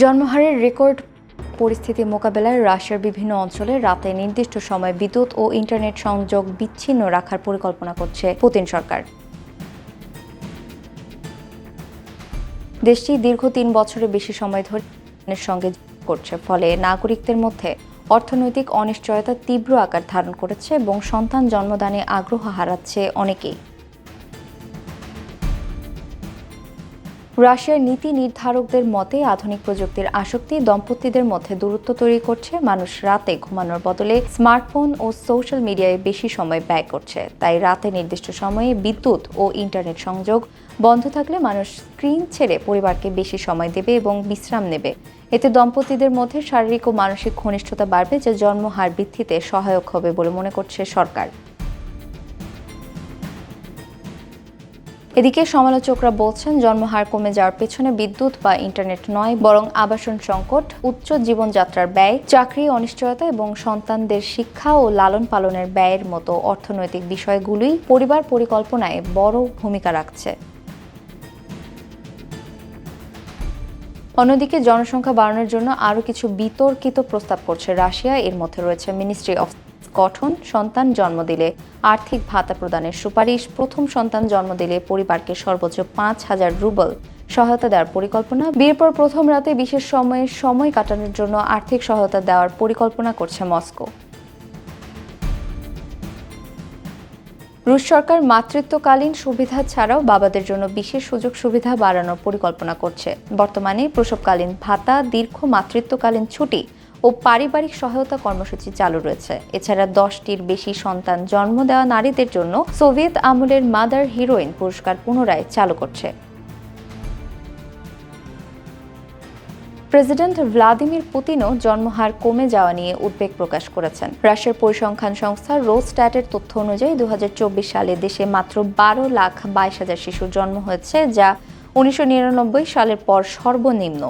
জন্মহারের record পরিস্থিতি মোকাবেলায় রাশিয়ার বিভিন্ন অঞ্চলে রাতে নির্দিষ্ট সময়ে বিদ্যুৎ ও ইন্টারনেট সংযোগ বিচ্ছিন্ন রাখার পরিকল্পনা করছে পুতিন সরকার। দেশটি দীর্ঘ ৩ বছরের বেশি সময় ধরে ইরানের সঙ্গে করছে, ফলে নাগরিকদের মধ্যে অর্থনৈতিক অনিশ্চয়তা তীব্র আকার ধারণ করেছে এবং সন্তান জন্মদানে আগ্রহ হারাচ্ছে অনেকেই। রাশিয়ার নীতি নির্ধারকদের মতে আধুনিক প্রযুক্তির আসক্তি দম্পতিদের মধ্যে দূরত্ব তৈরি করছে। মানুষ রাতে ঘুমানোর বদলে স্মার্টফোন ও সোশ্যাল মিডিয়ায় বেশি সময় ব্যয় করছে। তাই রাতে নির্দিষ্ট সময়ে বিদ্যুৎ ও ইন্টারনেট সংযোগ বন্ধ থাকলে মানুষ স্ক্রিন ছেড়ে পরিবারকে বেশি সময় দেবে এবং বিশ্রাম নেবে। এতে দম্পতিদের মধ্যে শারীরিক ও মানসিক ঘনিষ্ঠতা বাড়বে, যা জন্মহার বৃদ্ধিতে সহায়ক হবে বলে মনে করছে সরকার। এদিকে সমালোচকরা বলছেন, জন্মহার কমে যাওয়ার পেছনে বিদ্যুৎ বা ইন্টারনেট নয়, বরং আবাসন সংকট, উচ্চ জীবনযাত্রার ব্যয়, চাকরি অনিশ্চয়তা এবং সন্তানদের শিক্ষা ও লালন পালনের ব্যয়ের মতো অর্থনৈতিক বিষয়গুলোই পরিবার পরিকল্পনায় বড় ভূমিকা রাখছে। অন্যদিকে জনসংখ্যা বাড়ানোর জন্য আরও কিছু বিতর্কিত প্রস্তাব করছে রাশিয়া। এর মধ্যে রয়েছে মিনিস্ট্রি অফ গঠন, সন্তান জন্ম দিলে আর্থিক ভাতা প্রদানের সুপারিশ, প্রথম সন্তান জন্ম দিলে পরিবারকে সর্বোচ্চ ৫,০০০ রুবল সহায়তা দেওয়ার পরিকল্পনা, বিয়ের পর প্রথম রাতে বিশেষ সময় কাটানোর জন্য আর্থিক সহায়তা দেওয়ার পরিকল্পনা করছে মস্কো। রুশ সরকার মাতৃত্বকালীন সুবিধা ছাড়াও বাবাদের জন্য বিশেষ সুযোগ সুবিধা বাড়ানোর পরিকল্পনা করছে। বর্তমানে প্রসবকালীন ভাতা, দীর্ঘ মাতৃত্বকালীন ছুটি ও পারিবারিক সহায়তা কর্মসূচি চালু রয়েছে। এছাড়া 10টির বেশি সন্তান জন্ম দেওয়া নারীদের জন্য সোভিয়েত আমলের মাদার হিরোইন পুরস্কার পুনরায় চালু করছে। প্রেসিডেন্ট ভ্লাদিমির পুতিনও জন্মহার কমে যাওয়া নিয়ে উদ্বেগ প্রকাশ করেছেন। রাশিয়ার পরিসংখ্যান সংস্থা রোস্ট্যাটের তথ্য অনুযায়ী 2024 সালে দেশে মাত্র 12,22,000 শিশুর জন্ম হয়েছে, যা 1999 সালের পর সর্বনিম্ন।